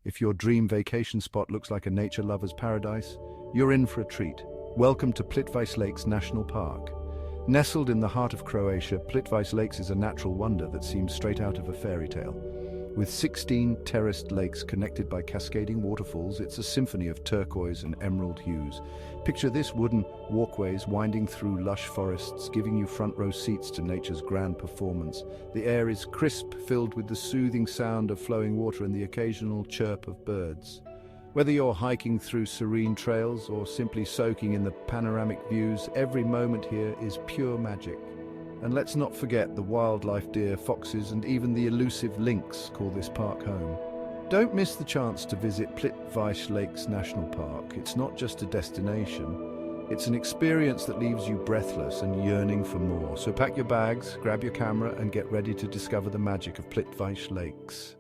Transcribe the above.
If your dream vacation spot looks like a nature lover's paradise, you're in for a treat. Welcome to Plitvice Lakes National Park. Nestled in the heart of Croatia, Plitvice Lakes is a natural wonder that seems straight out of a fairy tale. With 16 terraced lakes connected by cascading waterfalls, it's a symphony of turquoise and emerald hues. Picture this: wooden walkways winding through lush forests, giving you front-row seats to nature's grand performance. The air is crisp, filled with the soothing sound of flowing water and the occasional chirp of birds. Whether you're hiking through serene trails or simply soaking in the panoramic views, every moment here is pure magic. And let's not forget the wildlife: deer, foxes, and even the elusive lynx call this park home. Don't miss the chance to visit Plitvice Lakes National Park. It's not just a destination, it's an experience that leaves you breathless and yearning for more. So pack your bags, grab your camera, and get ready to discover the magic of Plitvice Lakes.